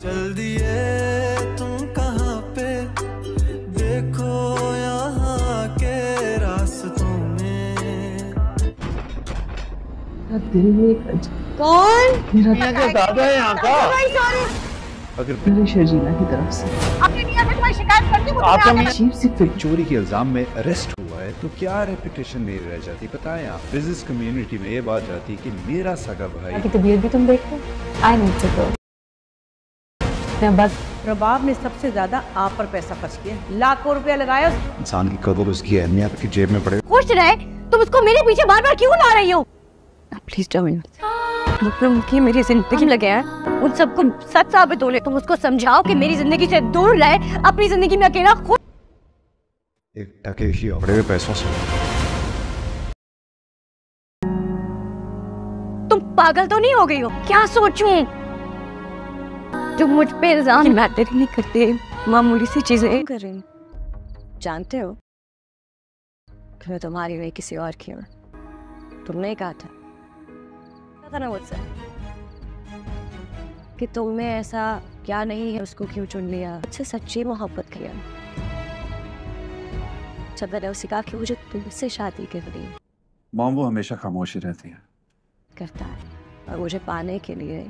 चल दिए तुम कहाँ पे, देखो यहाँ के रास्तों में। दिल में एक कौन मेरा दादा है यहाँ का। अगर मेरी शर्जीला की तरफ से अपनी नियत से तुम्हारी शिकायत करती हूँ। आपका अजीब सी फिर चोरी के इल्जाम में अरेस्ट हुआ है तो क्या रेपुटेशन नहीं रह जाती? बताएं आप, बिजनेस कम्युनिटी में ये बात जाती कि मेरा सगा भाई की तबीयत भी तुम देखते हो। I need to go. बस रबाब ने सबसे ज्यादा आप पर पैसा खर्च किया, लाखों रुपया लगाया। इंसान की कदर उसकी अहमियत की जेब में पड़े। खुश रहे तुम उसको मेरे पीछे बार बार क्यों ला रही हो? प्लीज डोंट मेरी जिंदगी लगे हैं। उन सबको सच साबित होने तुम उसको समझाओ कि मेरी जिंदगी से दूर रहे, अपनी जिंदगी में अकेला खुद। एक टकेशी बड़े हुए पैसों से। तुम पागल तो नहीं हो गई हो? क्या सोचूं? तुम मुझ पे इल्जाम मैटर ही नहीं करते, मामूली सी चीजें कर रही। जानते हो मैं तुम्हारी नहीं किसी और की हूँ। तुमने कहा था ना मुझसे कि तुम में ऐसा क्या नहीं है, उसको क्यों चुन लिया? मुझसे सच्ची मोहब्बत किया जब मैंने उसे कहा कि मुझे तुमसे शादी करनी है। मॉम वो हमेशा खामोशी रहती है। करता है और मुझे पाने के लिए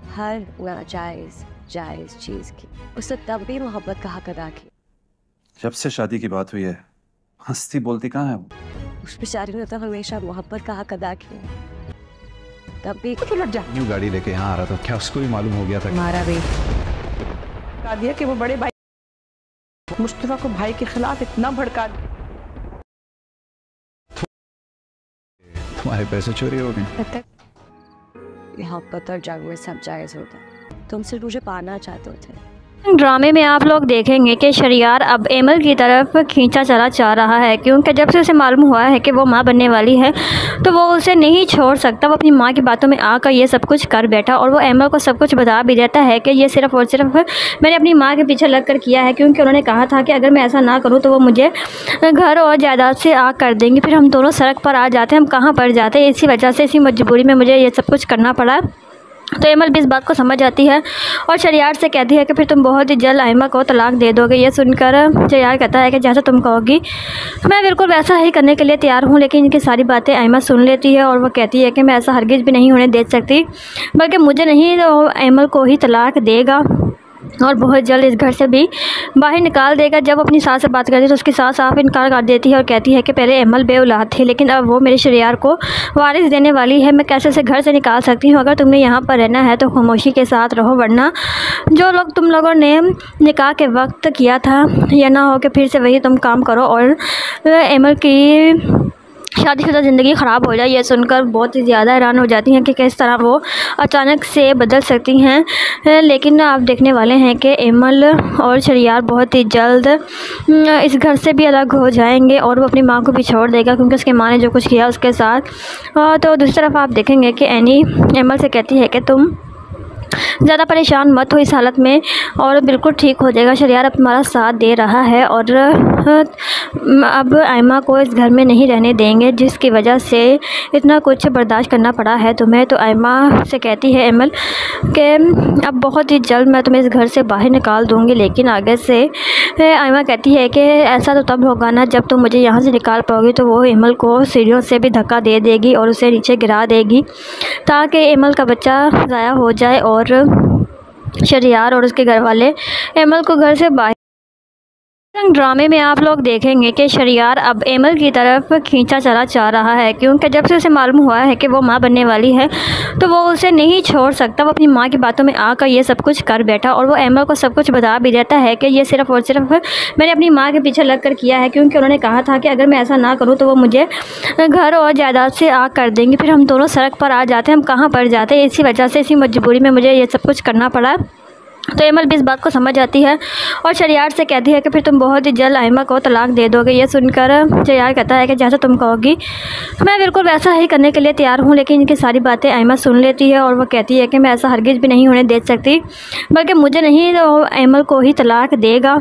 हर जायज चीज की उससे तब भी मोहब्बत का हक अदा की। जब से शादी की बात हुई है हंसती बोलती कहाँ है वो? उस बेचारी ने तो हमेशा मोहब्बत का हक अदा किया, तब भी लग जा। न्यू गाड़ी लेके यहाँ आ रहा था, क्या उसको भी मालूम हो गया था? हमारा भी बता दिया कि वो बड़े भाई मुस्तफा को भाई के खिलाफ इतना भड़का। तुम्हारे पैसे चोरी हो गए। मोहब्बत और जंग में सब जायज होता है। तुम सिर्फ मुझे पाना चाहते थे। ड्रामे में आप लोग देखेंगे कि शरियार अब एमल की तरफ खींचा चला जा रहा है, क्योंकि जब से उसे मालूम हुआ है कि वो माँ बनने वाली है तो वो उसे नहीं छोड़ सकता। वो अपनी माँ की बातों में आकर ये सब कुछ कर बैठा और वो एमल को सब कुछ बता भी देता है कि ये सिर्फ और सिर्फ मैंने अपनी माँ के पीछे लग कर किया है, क्योंकि उन्होंने कहा था कि अगर मैं ऐसा ना करूँ तो वो मुझे घर और जायदाद से आग कर देंगी, फिर हम दोनों सड़क पर आ जाते, हम कहाँ पर जाते। इसी वजह से, इसी मजबूरी में मुझे ये सब कुछ करना पड़ा। तो एमल भी इस बात को समझ आती है और शरियार से कहती है कि फिर तुम बहुत ही जल्द आयमा को तलाक दे दोगे। ये सुनकर शरियार कहता है कि जैसा तुम कहोगी मैं बिल्कुल वैसा ही करने के लिए तैयार हूँ। लेकिन इनकी सारी बातें आयमा सुन लेती है और वो कहती है कि मैं ऐसा हरगिज़ भी नहीं होने दे सकती, बल्कि मुझे नहीं तो एमल को ही तलाक देगा और बहुत जल्द इस घर से भी बाहर निकाल देगा। जब अपनी सास से बात करती है तो उसकी सास साफ इनकार कर देती है और कहती है कि पहले एमल बेऔलाद थी, लेकिन अब वो मेरे शरियार को वारिस देने वाली है। मैं कैसे उसे घर से निकाल सकती हूँ? अगर तुमने यहाँ पर रहना है तो खामोशी के साथ रहो, वरना जो लोग तुम लोगों ने निकाह के वक्त किया था या ना हो कि फिर से वही तुम काम करो और एमल की शादीशुदा ज़िंदगी ख़राब हो जाए। ये सुनकर बहुत ही ज़्यादा हैरान हो जाती हैं कि किस तरह वो अचानक से बदल सकती हैं। लेकिन आप देखने वाले हैं कि एमल और शरियार बहुत ही जल्द इस घर से भी अलग हो जाएंगे और वो अपनी माँ को भी छोड़ देगा, क्योंकि उसकी माँ ने जो कुछ किया उसके साथ। तो दूसरी तरफ आप देखेंगे कि एनी एमल से कहती है कि तुम ज़्यादा परेशान मत हो इस हालत में और बिल्कुल ठीक हो जाएगा। शरियार अब तुम्हारा साथ दे रहा है और अब आयमा को इस घर में नहीं रहने देंगे, जिसकी वजह से इतना कुछ बर्दाश्त करना पड़ा है तुम्हें। तो आयमा से कहती है एमल कि अब बहुत ही जल्द मैं तुम्हें इस घर से बाहर निकाल दूँगी, लेकिन आगे से आयमा कहती है कि ऐसा तो तब होगा ना जब तुम मुझे यहाँ से निकाल पाओगी। तो वो एमल को सीढ़ियों से भी धक्का दे देगी और उसे नीचे गिरा देगी ताकि एमल का बच्चा ज़ाया हो जाए और शरियार और उसके घर वाले एमल को घर से बाहर। ड्रामे में आप लोग देखेंगे कि शरियार अब एमल की तरफ खींचा चला जा रहा है, क्योंकि जब से उसे मालूम हुआ है कि वो माँ बनने वाली है तो वो उसे नहीं छोड़ सकता। वो अपनी माँ की बातों में आकर ये सब कुछ कर बैठा और वो एमल को सब कुछ बता भी देता है कि ये सिर्फ और सिर्फ मैंने अपनी माँ के पीछे लग कर किया है, क्योंकि उन्होंने कहा था कि अगर मैं ऐसा ना करूँ तो वो मुझे घर और जायदाद से आग कर देंगी, फिर हम दोनों सड़क पर आ जाते, हम कहाँ पर जाते। इसी वजह से, इसी मजबूरी में मुझे ये सब कुछ करना पड़ा। तो एमल भी इस बात को समझ आती है और शरियार से कहती है कि फिर तुम बहुत ही जल्द आयमा को तलाक दे दोगे। ये सुनकर शरियार कहता है कि जैसा तुम कहोगी मैं बिल्कुल वैसा ही करने के लिए तैयार हूँ। लेकिन इनकी सारी बातें आयमा सुन लेती है और वो कहती है कि मैं ऐसा हरगिज़ भी नहीं होने दे सकती, बल्कि मुझे नहीं तो एमल को ही तलाक देगा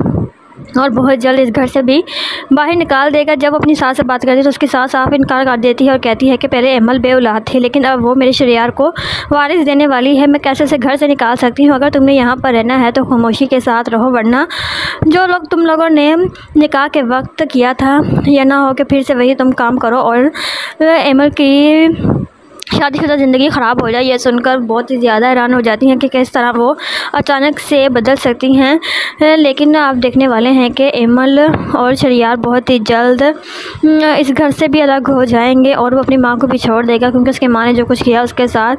और बहुत जल्द इस घर से भी बाहर निकाल देगा। जब अपनी सास से बात करती है तो उसकी सास साफ इनकार कर देती है और कहती है कि पहले एमल बेऔलाद थी, लेकिन अब वो मेरे शरियार को वारिस देने वाली है। मैं कैसे उसे घर से निकाल सकती हूँ? अगर तुमने यहाँ पर रहना है तो खामोशी के साथ रहो, वरना जो लोग तुम लोगों ने निकाह के वक्त किया था या ना हो कि फिर से वही तुम काम करो और एमल की शादीशुदा ज़िंदगी ख़राब हो जाए। ये सुनकर बहुत ही ज़्यादा हैरान हो जाती हैं कि किस तरह वो अचानक से बदल सकती हैं। लेकिन आप देखने वाले हैं कि एमल और शरियार बहुत ही जल्द इस घर से भी अलग हो जाएंगे और वो अपनी माँ को भी छोड़ देगा, क्योंकि उसकी माँ ने जो कुछ किया उसके साथ।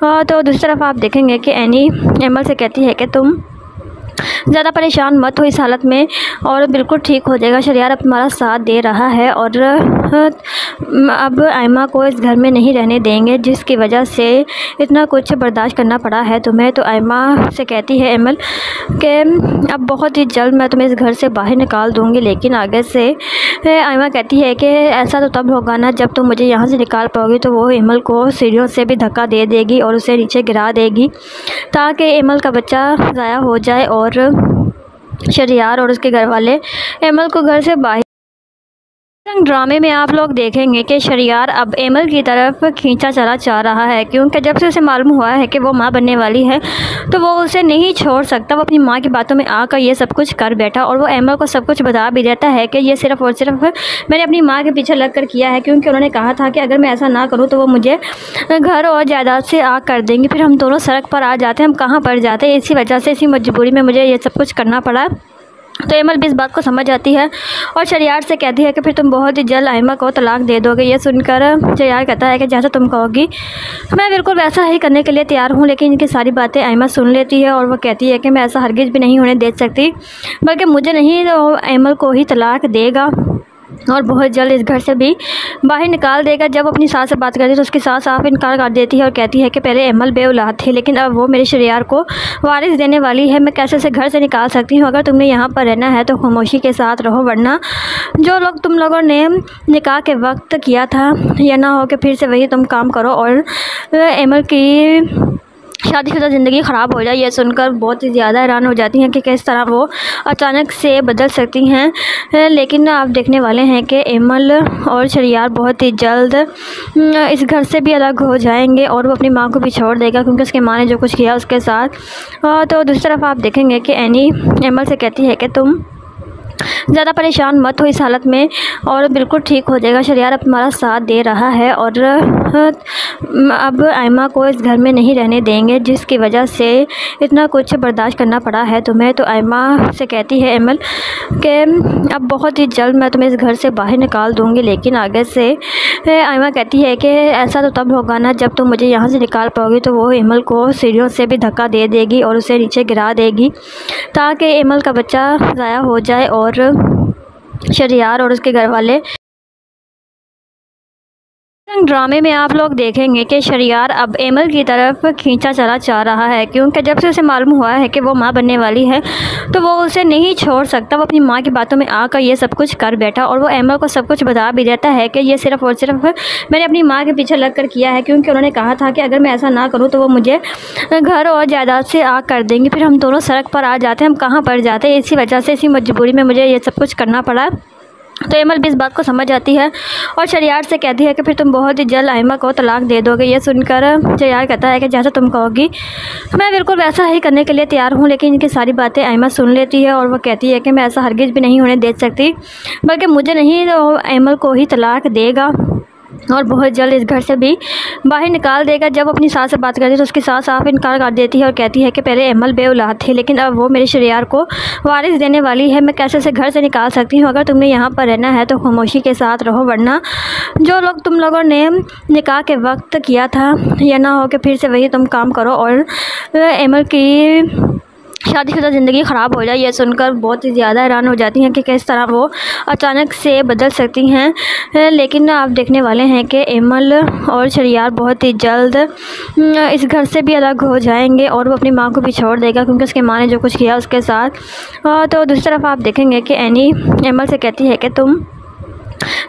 तो दूसरी तरफ आप देखेंगे कि एनी एमल से कहती है कि तुम ज़्यादा परेशान मत हो इस हालत में और बिल्कुल ठीक हो जाएगा। शरियार अब तुम्हारा साथ दे रहा है और अब आयमा को इस घर में नहीं रहने देंगे, जिसकी वजह से इतना कुछ बर्दाश्त करना पड़ा है तुम्हें। तो आयमा से कहती है एमल कि अब बहुत ही जल्द मैं तुम्हें इस घर से बाहर निकाल दूँगी, लेकिन आगे से आयमा कहती है कि ऐसा तो तब होगा ना जब तुम मुझे यहाँ से निकाल पाओगी। तो वो एमल को सीढ़ियों से भी धक्का दे देगी और उसे नीचे गिरा देगी ताकि एमल का बच्चा ज़ाया हो जाए। और शरियार और उसके घर वाले एमल को घर से बाहर ड्रामे में आप लोग देखेंगे कि शरियार अब एमल की तरफ खींचा चला जा रहा है, क्योंकि जब से उसे मालूम हुआ है कि वो माँ बनने वाली है तो वो उसे नहीं छोड़ सकता। वो अपनी माँ की बातों में आकर ये सब कुछ कर बैठा और वो एमल को सब कुछ बता भी देता है कि ये सिर्फ़ और सिर्फ मैंने अपनी माँ के पीछे लग कर किया है, क्योंकि उन्होंने कहा था कि अगर मैं ऐसा ना करूँ तो वो मुझे घर और जायदाद से आग कर देंगे, फिर हम दोनों सड़क पर आ जाते, हम कहाँ पर जाते। इसी वजह से, इसी मजबूरी में मुझे ये सब कुछ करना पड़ा। तो एमल भी इस बात को समझ आती है और शरियार से कहती है कि फिर तुम बहुत ही जल्द आयमा को तलाक दे दोगे। ये सुनकर शरियार कहता है कि जैसा तुम कहोगी मैं बिल्कुल वैसा ही करने के लिए तैयार हूँ। लेकिन इनकी सारी बातें आयमा सुन लेती है और वो कहती है कि मैं ऐसा हरगिज़ भी नहीं होने दे सकती, बल्कि मुझे नहीं तो एमल को ही तलाक देगा और बहुत जल्द इस घर से भी बाहर निकाल देगा। जब अपनी सास से बात करती है तो उसकी सास साफ इनकार कर देती है और कहती है कि पहले एमल बेऔलाद थी, लेकिन अब वो मेरे शरियार को वारिस देने वाली है। मैं कैसे उसे घर से निकाल सकती हूँ? अगर तुमने यहाँ पर रहना है तो खामोशी के साथ रहो, वरना जो लोग तुम लोगों ने निकाह के वक्त किया था या ना हो कि फिर से वही तुम काम करो और एमल की शादीशुदा ज़िंदगी ख़राब हो जाए। ये सुनकर बहुत ही ज़्यादा हैरान हो जाती हैं कि किस तरह वो अचानक से बदल सकती हैं। लेकिन आप देखने वाले हैं कि एमल और शरियार बहुत ही जल्द इस घर से भी अलग हो जाएंगे और वो अपनी माँ को भी छोड़ देगा, क्योंकि उसकी माँ ने जो कुछ किया उसके साथ। तो दूसरी तरफ आप देखेंगे कि एनी एमल से कहती है कि तुम ज़्यादा परेशान मत हो इस हालत में और बिल्कुल ठीक हो जाएगा। शरियार अब तुम्हारा साथ दे रहा है और अब आयमा को इस घर में नहीं रहने देंगे, जिसकी वजह से इतना कुछ बर्दाश्त करना पड़ा है तुम्हें। तो आयमा से कहती है एमल कि अब बहुत ही जल्द मैं तुम्हें इस घर से बाहर निकाल दूँगी, लेकिन आगे से आयमा कहती है कि ऐसा तो तब होगा ना जब तुम मुझे यहाँ से निकाल पाओगी। तो वो एमल को सीढ़ियों से भी धक्का दे देगी और उसे नीचे गिरा देगी ताकि एमल का बच्चा ज़ाया हो जाए। और शरियार और उसके घर वाले ड्रामे में आप लोग देखेंगे कि शरियार अब एमल की तरफ खींचा चला जा रहा है, क्योंकि जब से उसे मालूम हुआ है कि वो माँ बनने वाली है तो वो उसे नहीं छोड़ सकता। वो अपनी माँ की बातों में आकर ये सब कुछ कर बैठा और वो एमल को सब कुछ बता भी देता है कि ये सिर्फ़ और सिर्फ मैंने अपनी माँ के पीछे लग कर किया है, क्योंकि उन्होंने कहा था कि अगर मैं ऐसा ना करूँ तो वो मुझे घर और जायदाद से आग कर देंगे, फिर हम दोनों सड़क पर आ जाते, हम कहाँ पर जाते। इसी वजह से, इसी मजबूरी में मुझे ये सब कुछ करना पड़ा। तो एमल भी इस बात को समझ आती है और शरियार से कहती है कि फिर तुम बहुत ही जल्द आयमा को तलाक दे दोगे। ये सुनकर शरियार कहता है कि जैसा तुम कहोगी मैं बिल्कुल वैसा ही करने के लिए तैयार हूँ। लेकिन इनकी सारी बातें आयमा सुन लेती है और वो कहती है कि मैं ऐसा हरगिज़ भी नहीं होने दे सकती, बल्कि मुझे नहीं तो एमल को ही तलाक देगा और बहुत जल्द इस घर से भी बाहर निकाल देगा। जब अपनी सास से बात करती है तो उसकी सास साफ इनकार कर देती है और कहती है कि पहले एमल बेऔलाद थी, लेकिन अब वो मेरे शरियार को वारिस देने वाली है। मैं कैसे उसे घर से निकाल सकती हूँ? अगर तुमने यहाँ पर रहना है तो खामोशी के साथ रहो, वरना जो लोग तुम लोगों ने निकाह के वक्त किया था या ना हो कि फिर से वही तुम काम करो और एमल की शादीशुदा ज़िंदगी ख़राब हो जाए। ये सुनकर बहुत ही ज़्यादा हैरान हो जाती हैं कि किस तरह वो अचानक से बदल सकती हैं। लेकिन आप देखने वाले हैं कि एमल और शरियार बहुत ही जल्द इस घर से भी अलग हो जाएंगे और वो अपनी माँ को भी छोड़ देगा, क्योंकि उसकी माँ ने जो कुछ किया उसके साथ। तो दूसरी तरफ आप देखेंगे कि एनी एमल से कहती है कि तुम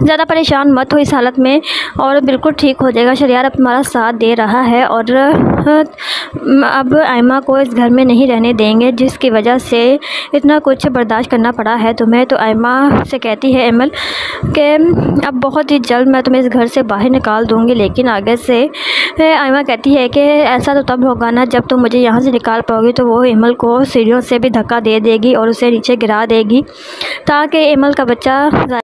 ज़्यादा परेशान मत हो इस हालत में, और बिल्कुल ठीक हो जाएगा। शरियार अब तुम्हारा साथ दे रहा है और अब आयमा को इस घर में नहीं रहने देंगे, जिसकी वजह से इतना कुछ बर्दाश्त करना पड़ा है तुम्हें। तो आयमा से कहती है एमल कि अब बहुत ही जल्द मैं तुम्हें इस घर से बाहर निकाल दूँगी, लेकिन आगे से आयमा कहती है कि ऐसा तो तब होगा ना जब तुम मुझे यहाँ से निकाल पाओगी। तो वो एमल को सीढ़ियों से भी धक्का दे देगी और उसे नीचे गिरा देगी, ताकि एमल का बच्चा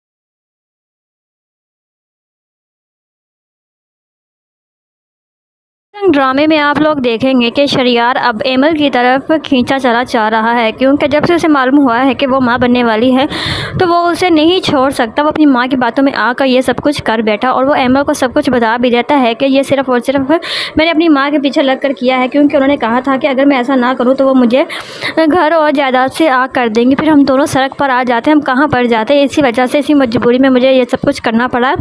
ड्रामे में आप लोग देखेंगे कि शरियार अब एमल की तरफ खींचा चला जा रहा है, क्योंकि जब से उसे मालूम हुआ है कि वो माँ बनने वाली है तो वो उसे नहीं छोड़ सकता। वो अपनी माँ की बातों में आकर ये सब कुछ कर बैठा, और वो एमल को सब कुछ बता भी देता है कि ये सिर्फ़ और सिर्फ मैंने अपनी माँ के पीछे लग कर किया है, क्योंकि उन्होंने कहा था कि अगर मैं ऐसा ना करूँ तो वो मुझे घर और जायदाद से आग कर देंगी, फिर हम दोनों सड़क पर आ जाते, हम कहाँ पर जाते। इसी वजह से, इसी मजबूरी में मुझे ये सब कुछ करना पड़ा।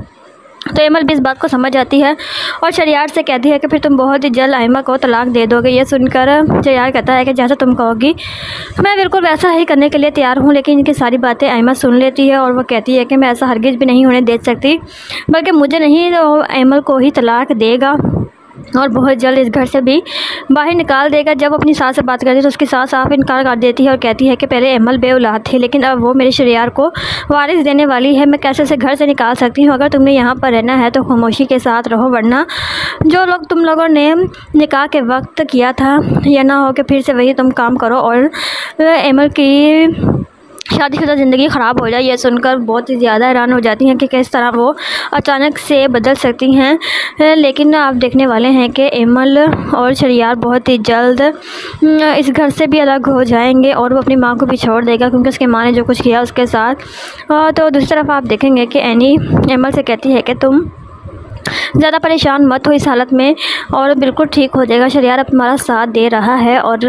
तो एमल भी इस बात को समझ आती है और शरियार से कहती है कि फिर तुम बहुत ही जल्द आयमा को तलाक दे दोगे। ये सुनकर शरियार कहता है कि जैसा तुम कहोगी मैं बिल्कुल वैसा ही करने के लिए तैयार हूँ। लेकिन इनकी सारी बातें आयमा सुन लेती है और वो कहती है कि मैं ऐसा हरगिज़ भी नहीं होने दे सकती, बल्कि मुझे नहीं तो एमल को ही तलाक देगा और बहुत जल्द इस घर से भी बाहर निकाल देगा। जब अपनी सास से बात करती है तो उसकी सास साफ इनकार कर देती है और कहती है कि पहले एमल बेऔलाद थी, लेकिन अब वो मेरे शरियार को वारिस देने वाली है। मैं कैसे उसे घर से निकाल सकती हूँ? अगर तुमने यहाँ पर रहना है तो खामोशी के साथ रहो, वरना जो लोग तुम लोगों ने निकाह के वक्त किया था या ना हो कि फिर से वही तुम काम करो और एमल की शादीशुदा ज़िंदगी ख़राब हो जाए। ये सुनकर बहुत ही ज़्यादा हैरान हो जाती हैं कि किस तरह वो अचानक से बदल सकती हैं। लेकिन आप देखने वाले हैं कि एमल और शरियार बहुत ही जल्द इस घर से भी अलग हो जाएंगे और वो अपनी माँ को भी छोड़ देगा, क्योंकि उसकी माँ ने जो कुछ किया उसके साथ। तो दूसरी तरफ आप देखेंगे कि एनी एमल से कहती है कि तुम ज़्यादा परेशान मत हो इस हालत में, और बिल्कुल ठीक हो जाएगा। शरियार अब तुम्हारा साथ दे रहा है और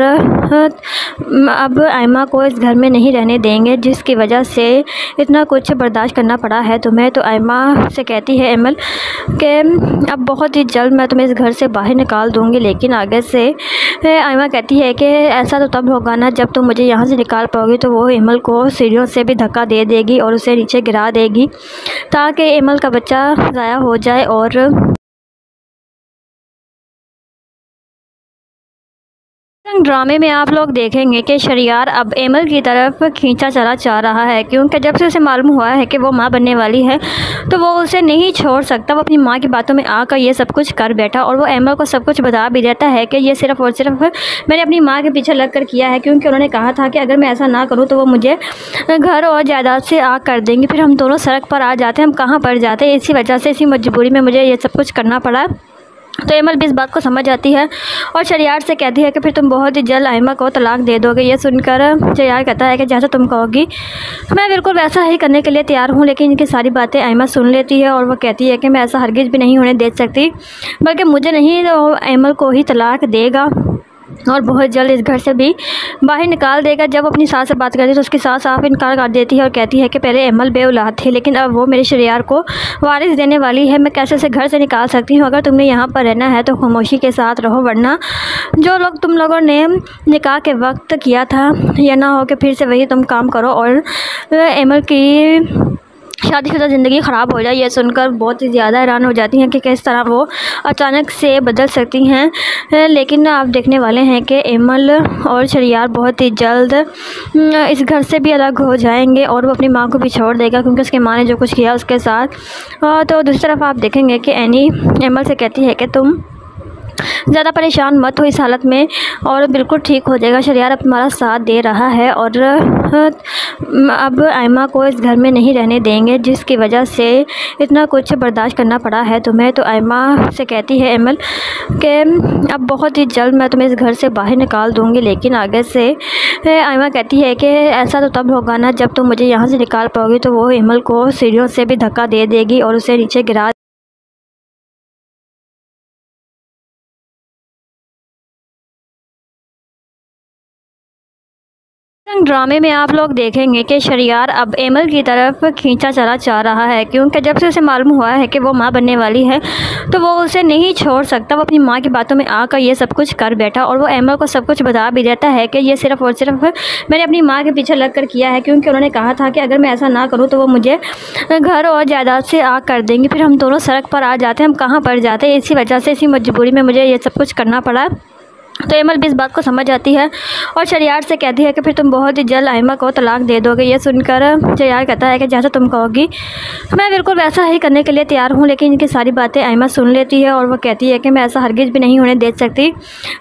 अब आयमा को इस घर में नहीं रहने देंगे, जिसकी वजह से इतना कुछ बर्दाश्त करना पड़ा है तुम्हें। तो आयमा से कहती है एमल कि अब बहुत ही जल्द मैं तुम्हें इस घर से बाहर निकाल दूँगी, लेकिन आगे से आयमा कहती है कि ऐसा तो तब होगा ना जब तुम मुझे यहाँ से निकाल पाओगी। तो वो एमल को सीढ़ियों से भी धक्का दे देगी और उसे नीचे गिरा देगी, ताकि एमल का बच्चा ज़ाया हो जाए। और ड्रामे में आप लोग देखेंगे कि शरियार अब एमल की तरफ खींचा चला जा रहा है, क्योंकि जब से उसे मालूम हुआ है कि वो माँ बनने वाली है तो वो उसे नहीं छोड़ सकता। वो अपनी माँ की बातों में आकर ये सब कुछ कर बैठा, और वो एमल को सब कुछ बता भी देता है कि ये सिर्फ़ और सिर्फ मैंने अपनी माँ के पीछे लग कर किया है, क्योंकि उन्होंने कहा था कि अगर मैं ऐसा ना करूँ तो वो मुझे घर और जायदाद से आग कर देंगी, फिर हम दोनों सड़क पर आ जाते, हम कहाँ पर जाते। इसी वजह से, इसी मजबूरी में मुझे ये सब कुछ करना पड़ा। तो एमल भी इस बात को समझ आती है और शरियार से कहती है कि फिर तुम बहुत ही जल्द आयमा को तलाक दे दोगे। ये सुनकर शरियार कहता है कि जैसा तुम कहोगी मैं बिल्कुल वैसा ही करने के लिए तैयार हूँ। लेकिन इनकी सारी बातें आयमा सुन लेती है और वो कहती है कि मैं ऐसा हरगिज़ भी नहीं होने दे सकती, बल्कि मुझे नहीं तो एमल को ही तलाक देगा और बहुत जल्द इस घर से भी बाहर निकाल देगा। जब अपनी सास से बात करती है तो उसकी सास साफ इनकार कर देती है और कहती है कि पहले एमल बेऔलाद थी, लेकिन अब वो मेरे शरियार को वारिस देने वाली है। मैं कैसे उसे घर से निकाल सकती हूँ? अगर तुमने यहाँ पर रहना है तो खामोशी के साथ रहो, वरना जो लोग तुम लोगों ने निकाह के वक्त किया था या ना हो कि फिर से वही तुम काम करो और एमल की शादीशुदा ज़िंदगी ख़राब हो जाए। ये सुनकर बहुत ही ज़्यादा हैरान हो जाती हैं कि किस तरह वो अचानक से बदल सकती हैं। लेकिन आप देखने वाले हैं कि एमल और शरियार बहुत ही जल्द इस घर से भी अलग हो जाएंगे और वो अपनी माँ को भी छोड़ देगा, क्योंकि उसकी माँ ने जो कुछ किया उसके साथ। तो दूसरी तरफ आप देखेंगे कि एनी एमल से कहती है कि तुम ज़्यादा परेशान मत हो इस हालत में, और बिल्कुल ठीक हो जाएगा। शरियार अब तुम्हारा साथ दे रहा है और अब आयमा को इस घर में नहीं रहने देंगे, जिसकी वजह से इतना कुछ बर्दाश्त करना पड़ा है तुम्हें। तो आयमा से कहती है एमल कि अब बहुत ही जल्द मैं तुम्हें इस घर से बाहर निकाल दूँगी, लेकिन आगे से आयमा कहती है कि ऐसा तो तब होगा ना जब तुम मुझे यहाँ से निकाल पाओगी। तो वो एमल को सीढ़ियों से भी धक्का दे देगी और उसे नीचे गिरा ड्रामे में आप लोग देखेंगे कि शरियार अब एमल की तरफ खींचा चला जा रहा है, क्योंकि जब से उसे मालूम हुआ है कि वो माँ बनने वाली है तो वो उसे नहीं छोड़ सकता। वो अपनी माँ की बातों में आकर ये सब कुछ कर बैठा और वो एमल को सब कुछ बता भी देता है कि ये सिर्फ और सिर्फ मैंने अपनी माँ के पीछे लग कर किया है, क्योंकि उन्होंने कहा था कि अगर मैं ऐसा ना करूँ तो वो मुझे घर और जायदाद से आग कर देंगे, फिर हम दोनों सड़क पर आ जाते, हम कहाँ पर जाते। इसी वजह से, इसी मजबूरी में मुझे ये सब कुछ करना पड़ा। तो एमल भी इस बात को समझ आती है और शरियार से कहती है कि फिर तुम बहुत ही जल्द आयमा को तलाक दे दोगे। ये सुनकर शरियार कहता है कि जैसा तुम कहोगी मैं बिल्कुल वैसा ही करने के लिए तैयार हूँ। लेकिन इनकी सारी बातें आयमा सुन लेती है और वो कहती है कि मैं ऐसा हरगिज़ भी नहीं होने दे सकती,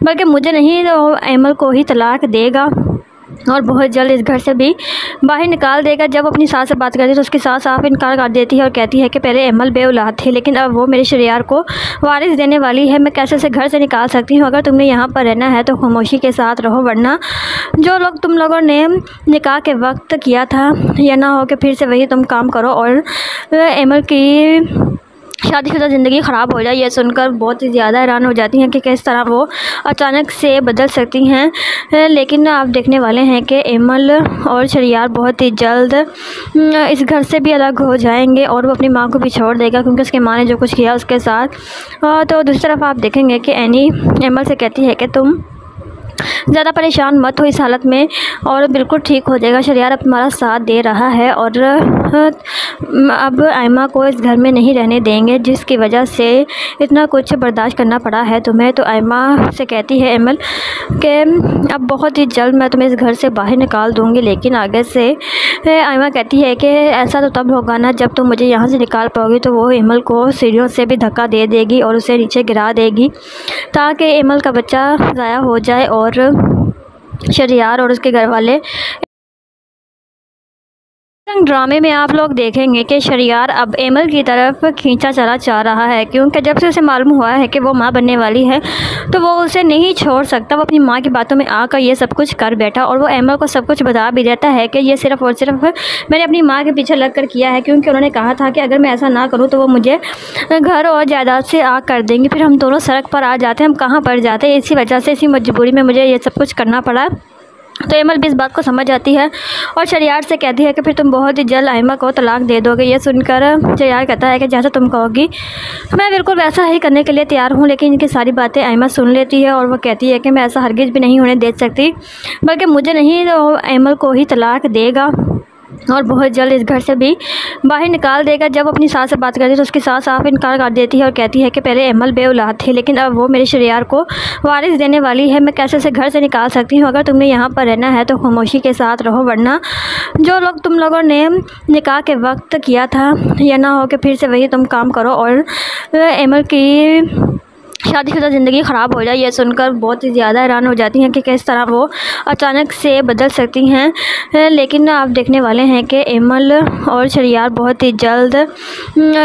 बल्कि मुझे नहीं तो एमल को ही तलाक देगा और बहुत जल्द इस घर से भी बाहर निकाल देगा। जब अपनी सास से बात करती है तो उसकी सास साफ इनकार कर देती है और कहती है कि पहले एमल बेऔलाद थी, लेकिन अब वो मेरे शरियार को वारिस देने वाली है। मैं कैसे उसे घर से निकाल सकती हूँ? अगर तुमने यहाँ पर रहना है तो खामोशी के साथ रहो, वरना जो लोग तुम लोगों ने निकाह के वक्त किया था या ना हो कि फिर से वही तुम काम करो और एमल की शादीशुदा ज़िंदगी ख़राब हो जाए। ये सुनकर बहुत ही ज़्यादा हैरान हो जाती हैं कि किस तरह वो अचानक से बदल सकती हैं। लेकिन आप देखने वाले हैं कि एमल और शरियार बहुत ही जल्द इस घर से भी अलग हो जाएंगे और वो अपनी माँ को भी छोड़ देगा, क्योंकि उसकी माँ ने जो कुछ किया उसके साथ। तो दूसरी तरफ आप देखेंगे कि एनी एमल से कहती है कि तुम ज़्यादा परेशान मत हो इस हालत में और बिल्कुल ठीक हो जाएगा। शरियार अब तुम्हारा साथ दे रहा है और अब आयमा को इस घर में नहीं रहने देंगे, जिसकी वजह से इतना कुछ बर्दाश्त करना पड़ा है तुम्हें। तो आयमा से कहती है एमल कि अब बहुत ही जल्द मैं तुम्हें इस घर से बाहर निकाल दूँगी। लेकिन आगे से आयमा कहती है कि ऐसा तो तब होगा ना जब तुम मुझे यहाँ से निकाल पाओगी। तो वो एमल को सीढ़ियों से भी धक्का दे देगी और उसे नीचे गिरा देगी ताकि एमल का बच्चा ज़ाया हो जाए और शरियार और उसके घर वाले। ड्रामे में आप लोग देखेंगे कि शरियार अब एमल की तरफ खींचा चला जा रहा है, क्योंकि जब से उसे मालूम हुआ है कि वो माँ बनने वाली है तो वो उसे नहीं छोड़ सकता। वो अपनी माँ की बातों में आकर ये सब कुछ कर बैठा और वो एमल को सब कुछ बता भी देता है कि ये सिर्फ और सिर्फ मैंने अपनी माँ के पीछे लग कर किया है, क्योंकि उन्होंने कहा था कि अगर मैं ऐसा ना करूँ तो वो मुझे घर और जायदाद से आग कर देंगे, फिर हम दोनों सड़क पर आ जाते, हम कहाँ पर जाते। इसी वजह से, इसी मजबूरी में मुझे ये सब कुछ करना पड़ा। तो एमल भी इस बात को समझ आती है और शरियार से कहती है कि फिर तुम बहुत ही जल्द आयमा को तलाक दे दोगे। ये सुनकर शरियार कहता है कि जैसा तुम कहोगी मैं बिल्कुल वैसा ही करने के लिए तैयार हूँ। लेकिन इनकी सारी बातें आयमा सुन लेती है और वो कहती है कि मैं ऐसा हरगिज़ भी नहीं होने दे सकती, बल्कि मुझे नहीं तो एमल को ही तलाक देगा और बहुत जल्द इस घर से भी बाहर निकाल देगा। जब अपनी सास से बात करती है तो उसकी सास साफ इनकार कर देती है और कहती है कि पहले एमल बेऔलाद थी, लेकिन अब वो मेरे शरियार को वारिस देने वाली है। मैं कैसे उसे घर से निकाल सकती हूँ? अगर तुमने यहाँ पर रहना है तो खामोशी के साथ रहो, वरना जो लोग तुम लोगों ने निकाह के वक्त किया था या ना हो कि फिर से वही तुम काम करो और एमल की शादीशुदा ज़िंदगी ख़राब हो जाए। ये सुनकर बहुत ही ज़्यादा हैरान हो जाती हैं कि किस तरह वो अचानक से बदल सकती हैं। लेकिन आप देखने वाले हैं कि एमल और शरियार बहुत ही जल्द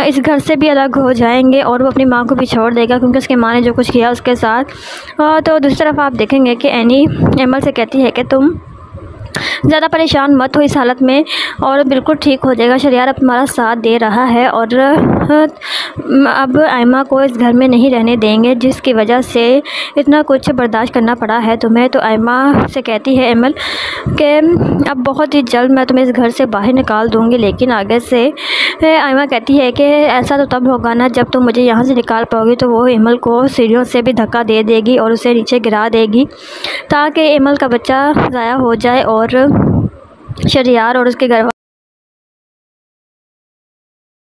इस घर से भी अलग हो जाएंगे और वो अपनी माँ को भी छोड़ देगा, क्योंकि उसकी माँ ने जो कुछ किया उसके साथ। तो दूसरी तरफ आप देखेंगे कि एनी एमल से कहती है कि तुम ज़्यादा परेशान मत हो इस हालत में और बिल्कुल ठीक हो जाएगा। शरियार अब तुम्हारा साथ दे रहा है और अब आयमा को इस घर में नहीं रहने देंगे, जिसकी वजह से इतना कुछ बर्दाश्त करना पड़ा है तुम्हें। तो आयमा से कहती है एमल कि अब बहुत ही जल्द मैं तुम्हें इस घर से बाहर निकाल दूँगी। लेकिन आगे से आयमा कहती है कि ऐसा तो तब होगा ना जब तुम मुझे यहाँ से निकाल पाओगी। तो वो एमल को सीढ़ियों से भी धक्का दे देगी और उसे नीचे गिरा देगी ताकि एमल का बच्चा ज़ाया हो जाए और शरियार और उसके घर।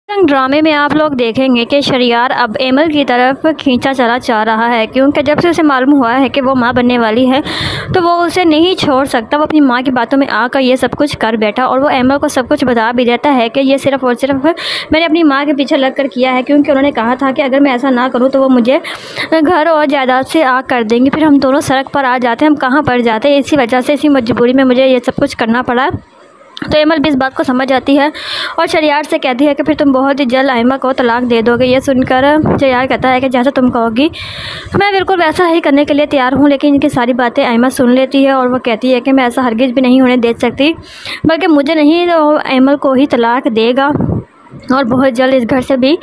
ड्रामे में आप लोग देखेंगे कि शरियार अब एमल की तरफ खींचा चला जा रहा है, क्योंकि जब से उसे मालूम हुआ है कि वो माँ बनने वाली है तो वो उसे नहीं छोड़ सकता। वो अपनी माँ की बातों में आकर ये सब कुछ कर बैठा और वो एमल को सब कुछ बता भी देता है कि ये सिर्फ और सिर्फ मैंने अपनी माँ के पीछे लग कर किया है, क्योंकि उन्होंने कहा था कि अगर मैं ऐसा ना करूँ तो वो मुझे घर और जायदाद से आग कर देंगे, फिर हम दोनों सड़क पर आ जाते, हम कहाँ पर जाते। इसी वजह से, इसी मजबूरी में मुझे ये सब कुछ करना पड़ा। तो एमल भी इस बात को समझ आती है और शरियार से कहती है कि फिर तुम बहुत ही जल्द आयमा को तलाक दे दोगे। ये सुनकर शरियार कहता है कि जैसा तुम कहोगी मैं बिल्कुल वैसा ही करने के लिए तैयार हूँ। लेकिन इनकी सारी बातें आयमा सुन लेती है और वो कहती है कि मैं ऐसा हरगिज़ भी नहीं होने दे सकती, बल्कि मुझे नहीं तो एमल को ही तलाक देगा और बहुत जल्द इस घर से भी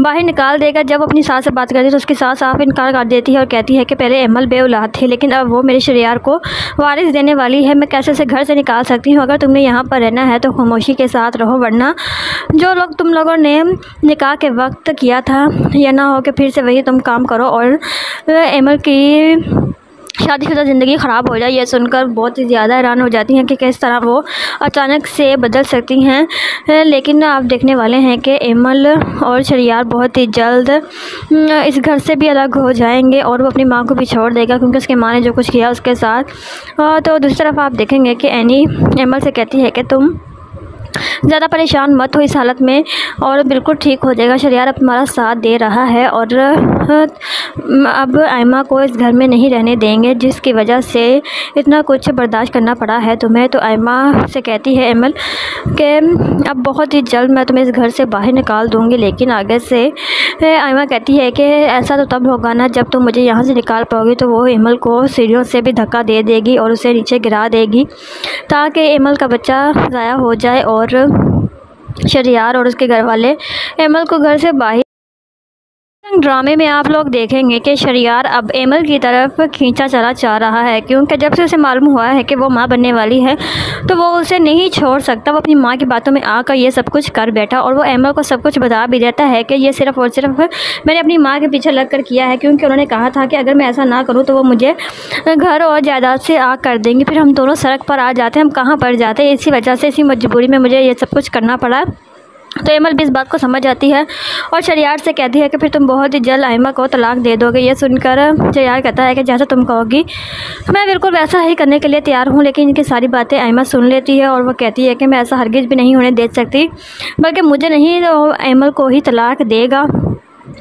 बाहर निकाल देगा। जब अपनी सास से बात करती है तो उसकी सास साफ इनकार कर देती है और कहती है कि पहले अमल बेऔलाद थे, लेकिन अब वो मेरे शरियार को वारिस देने वाली है। मैं कैसे उसे घर से निकाल सकती हूँ? अगर तुमने यहाँ पर रहना है तो खामोशी के साथ रहो, वरना जो लोग तुम लोगों ने निकाह के वक्त किया था या ना हो कि फिर से वही तुम काम करो और अमल की शादीशुदा ज़िंदगी ख़राब हो जाए। यह सुनकर बहुत ही ज़्यादा हैरान हो जाती हैं कि किस तरह वो अचानक से बदल सकती हैं। लेकिन आप देखने वाले हैं कि अमल और शरियार बहुत ही जल्द इस घर से भी अलग हो जाएंगे और वो अपनी माँ को भी छोड़ देगा, क्योंकि उसकी माँ ने जो कुछ किया उसके साथ। तो दूसरी तरफ आप देखेंगे कि एनी अमल से कहती है कि तुम ज़्यादा परेशान मत हो इस हालत में और बिल्कुल ठीक हो जाएगा। शरियार अब तुम्हारा साथ दे रहा है और अब आयमा को इस घर में नहीं रहने देंगे, जिसकी वजह से इतना कुछ बर्दाश्त करना पड़ा है तुम्हें। तो आयमा से कहती है अमल कि अब बहुत ही जल्द मैं तुम्हें इस घर से बाहर निकाल दूँगी। लेकिन आगे से आयमा कहती है कि ऐसा तो तब होगा ना जब तुम मुझे यहाँ से निकाल पाओगी। तो वो अमल को सीढ़ियों से भी धक्का दे देगी और उसे नीचे गिरा देगी ताकि अमल का बच्चा ज़ाया हो जाए और शरियार और उसके घर वाले अमल को घर से बाहर। ड्रामे में आप लोग देखेंगे कि शरियार अब अमल की तरफ खींचा चला जा रहा है, क्योंकि जब से उसे मालूम हुआ है कि वो माँ बनने वाली है तो वो उसे नहीं छोड़ सकता। वो अपनी माँ की बातों में आकर ये सब कुछ कर बैठा और वो अमल को सब कुछ बता भी देता है कि ये सिर्फ़ और सिर्फ मैंने अपनी माँ के पीछे लग कर किया है, क्योंकि उन्होंने कहा था कि अगर मैं ऐसा ना करूँ तो वो मुझे घर और जायदाद से आग कर देंगी, फिर हम दोनों सड़क पर आ जाते, हम कहाँ पर जाते। इसी वजह से, इसी मजबूरी में मुझे ये सब कुछ करना पड़ा। तो अमल भी इस बात को समझ आती है और शरियार से कहती है कि फिर तुम बहुत ही जल्द आयमा को तलाक दे दोगे। ये सुनकर शरियार कहता है कि जैसा तुम कहोगी मैं बिल्कुल वैसा ही करने के लिए तैयार हूँ। लेकिन इनकी सारी बातें आयमा सुन लेती है और वो कहती है कि मैं ऐसा हरगिज़ भी नहीं होने दे सकती, बल्कि मुझे नहीं तो अमल को ही तलाक देगा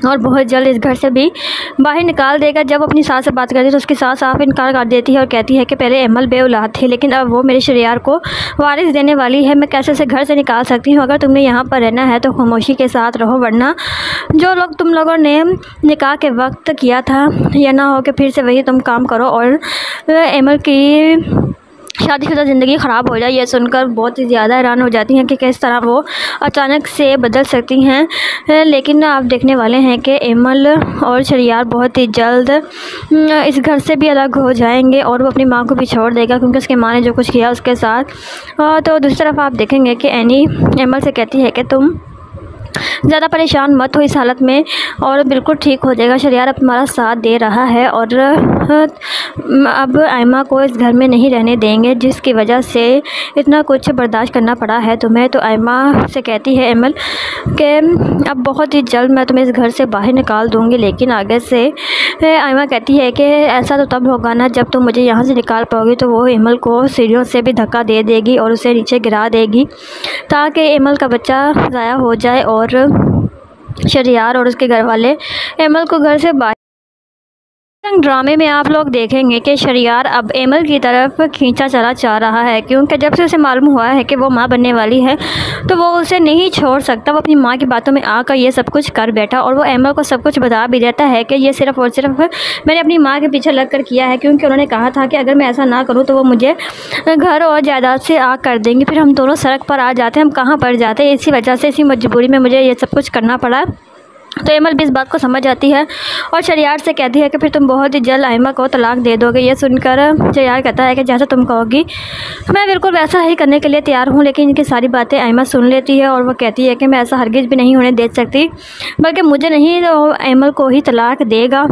और बहुत जल्द इस घर से भी बाहर निकाल देगा। जब अपनी सास से बात करती है तो उसकी सास साफ इनकार कर देती है और कहती है कि पहले अमल बेऔलाद थे, लेकिन अब वो मेरे शरियार को वारिस देने वाली है। मैं कैसे उसे घर से निकाल सकती हूँ? अगर तुमने यहाँ पर रहना है तो खामोशी के साथ रहो, वरना जो लोग तुम लोगों ने निकाह के वक्त किया था या ना हो कि फिर से वही तुम काम करो और अमल की शादीशुदा ज़िंदगी ख़राब हो जाए। यह सुनकर बहुत ही ज़्यादा हैरान हो जाती हैं कि किस तरह वो अचानक से बदल सकती हैं। लेकिन आप देखने वाले हैं कि अमल और शरियार बहुत ही जल्द इस घर से भी अलग हो जाएंगे और वो अपनी माँ को भी छोड़ देगा, क्योंकि उसकी माँ ने जो कुछ किया उसके साथ। तो दूसरी तरफ आप देखेंगे कि एनी अमल से कहती है कि तुम ज़्यादा परेशान मत हो इस हालत में और बिल्कुल ठीक हो जाएगा। शरियार अब तुम्हारा साथ दे रहा है और अब आयमा को इस घर में नहीं रहने देंगे, जिसकी वजह से इतना कुछ बर्दाश्त करना पड़ा है तुम्हें। तो आयमा से कहती है अमल कि अब बहुत ही जल्द मैं तुम्हें इस घर से बाहर निकाल दूँगी। लेकिन आगे से आयमा कहती है कि ऐसा तो तब होगा ना जब तुम मुझे यहाँ से निकाल पाओगी। तो वो अमल को सीढ़ियों से भी धक्का दे देगी और उसे नीचे गिरा देगी ताकि अमल का बच्चा ज़ाया हो जाए और शरियार और उसके घर वाले अमल को घर से बाहर। ड्रामे में आप लोग देखेंगे कि शरियार अब अमल की तरफ खींचा चला जा रहा है, क्योंकि जब से उसे मालूम हुआ है कि वो माँ बनने वाली है तो वो उसे नहीं छोड़ सकता। वो अपनी माँ की बातों में आकर ये सब कुछ कर बैठा और वो अमल को सब कुछ बता भी देता है कि ये सिर्फ़ और सिर्फ मैंने अपनी माँ के पीछे लग कर किया है, क्योंकि उन्होंने कहा था कि अगर मैं ऐसा ना करूँ तो वो मुझे घर और जायदाद से आग कर देंगी, फिर हम दोनों सड़क पर आ जाते, हम कहाँ पर जाते। इसी वजह से, इसी मजबूरी में मुझे ये सब कुछ करना पड़ा। तो अमल भी इस बात को समझ आती है और शरियार से कहती है कि फिर तुम बहुत ही जल्द आयमा को तलाक दे दोगे। ये सुनकर शरियार कहता है कि जैसा तुम कहोगी मैं बिल्कुल वैसा ही करने के लिए तैयार हूँ। लेकिन इनकी सारी बातें आयमा सुन लेती है और वो कहती है कि मैं ऐसा हरगिज़ भी नहीं होने दे सकती, बल्कि मुझे नहीं तो अमल को ही तलाक देगा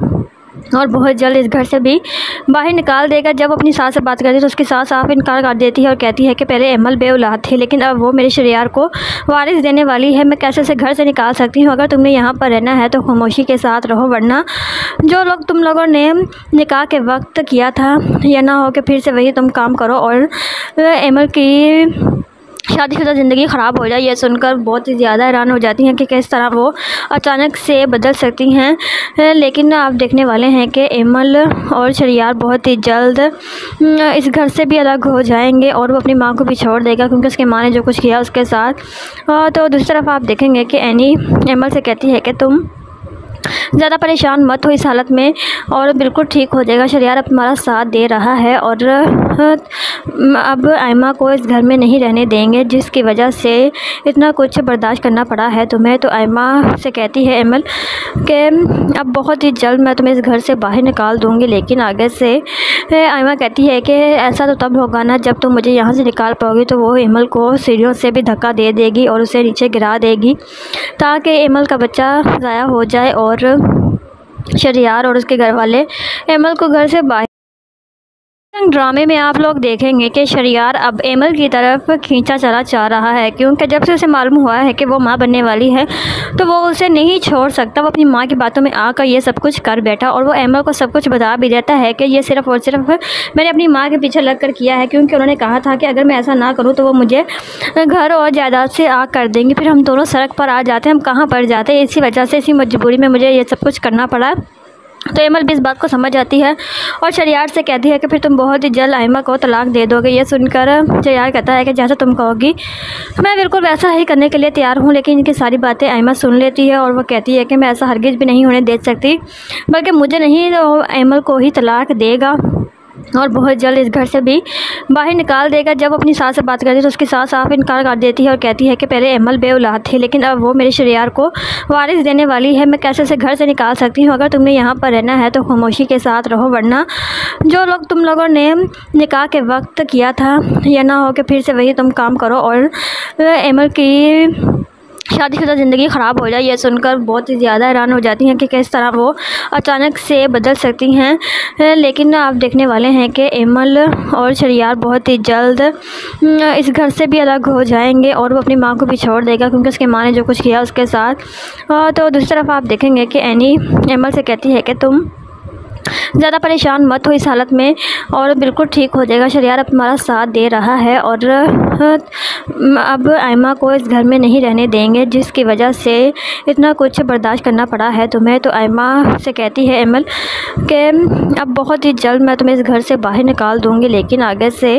और बहुत जल्द इस घर से भी बाहर निकाल देगा। जब अपनी सास से बात करती है तो उसकी सास साफ इनकार कर देती है और कहती है कि पहले अमल बेऔलाद थे, लेकिन अब वो मेरे शरियार को वारिस देने वाली है। मैं कैसे उसे घर से निकाल सकती हूँ? अगर तुमने यहाँ पर रहना है तो खामोशी के साथ रहो, वरना जो लोग तुम लोगों ने निकाह के वक्त किया था या ना हो कि फिर से वही तुम काम करो और अमल की शादीशुदा ज़िंदगी ख़राब हो जाए। यह सुनकर बहुत ही ज़्यादा हैरान हो जाती हैं कि किस तरह वो अचानक से बदल सकती हैं। लेकिन आप देखने वाले हैं कि अमल और शरियार बहुत ही जल्द इस घर से भी अलग हो जाएंगे और वो अपनी माँ को भी छोड़ देगा, क्योंकि उसकी माँ ने जो कुछ किया उसके साथ। तो दूसरी तरफ आप देखेंगे कि एनी अमल से कहती है कि तुम ज़्यादा परेशान मत हो इस हालत में और बिल्कुल ठीक हो जाएगा। शरियार अब तुम्हारा साथ दे रहा है और अब आयमा को इस घर में नहीं रहने देंगे, जिसकी वजह से इतना कुछ बर्दाश्त करना पड़ा है तुम्हें। तो आयमा से कहती है एमल कि अब बहुत ही जल्द मैं तुम्हें इस घर से बाहर निकाल दूँगी, लेकिन आगे से आयमा कहती है कि ऐसा तो तब होगा ना जब तुम मुझे यहाँ से निकाल पाओगी। तो वो एमल को सीढ़ियों से भी धक्का दे देगी और उसे नीचे गिरा देगी ताकि एमल का बच्चा ज़ाया हो जाए और शरियार और उसके घर वाले एमल को घर से बाहर। ड्रामे में आप लोग देखेंगे कि शरियार अब एमल की तरफ खींचा चला जा रहा है, क्योंकि जब से उसे मालूम हुआ है कि वो माँ बनने वाली है तो वो उसे नहीं छोड़ सकता। वो अपनी माँ की बातों में आकर ये सब कुछ कर बैठा और वो एमल को सब कुछ बता भी देता है कि ये सिर्फ़ और सिर्फ मैंने अपनी माँ के पीछे लग कर किया है, क्योंकि उन्होंने कहा था कि अगर मैं ऐसा ना करूँ तो वो मुझे घर और जायदाद से आग कर देंगे, फिर हम दोनों सड़क पर आ जाते, हम कहाँ पर जाते। इसी वजह से, इसी मजबूरी में मुझे ये सब कुछ करना पड़ा। तो एमल भी इस बात को समझ आती है और शरियार से कहती है कि फिर तुम बहुत ही जल्द आयमा को तलाक दे दोगे। ये सुनकर शरियार कहता है कि जैसा तुम कहोगी मैं बिल्कुल वैसा ही करने के लिए तैयार हूँ। लेकिन इनकी सारी बातें आयमा सुन लेती है और वह कहती है कि मैं ऐसा हरगिज़ भी नहीं होने दे सकती, बल्कि मुझे नहीं तो एमल को ही तलाक देगा और बहुत जल्द इस घर से भी बाहर निकाल देगा। जब अपनी सास से बात करती है तो उसकी सास साफ इनकार कर देती है और कहती है कि पहले एमल बेऔलाद थी, लेकिन अब वो मेरे शरियार को वारिस देने वाली है। मैं कैसे उसे घर से निकाल सकती हूँ? अगर तुमने यहाँ पर रहना है तो खामोशी के साथ रहो, वरना जो लोग तुम लोगों ने निकाह के वक्त किया था या ना हो कि फिर से वही तुम काम करो और एमल की शादीशुदा ज़िंदगी ख़राब हो जाए। ये सुनकर बहुत ही ज़्यादा हैरान हो जाती हैं कि किस तरह वो अचानक से बदल सकती हैं। लेकिन आप देखने वाले हैं कि एमल और शरियार बहुत ही जल्द इस घर से भी अलग हो जाएंगे और वो अपनी माँ को भी छोड़ देगा, क्योंकि उसकी माँ ने जो कुछ किया उसके साथ। तो दूसरी तरफ आप देखेंगे कि एनी एमल से कहती है कि तुम ज़्यादा परेशान मत हो इस हालत में और बिल्कुल ठीक हो जाएगा। शरियार अब तुम्हारा साथ दे रहा है और अब आयमा को इस घर में नहीं रहने देंगे, जिसकी वजह से इतना कुछ बर्दाश्त करना पड़ा है तुम्हें। तो आयमा से कहती है एमल कि अब बहुत ही जल्द मैं तुम्हें इस घर से बाहर निकाल दूँगी, लेकिन आगे से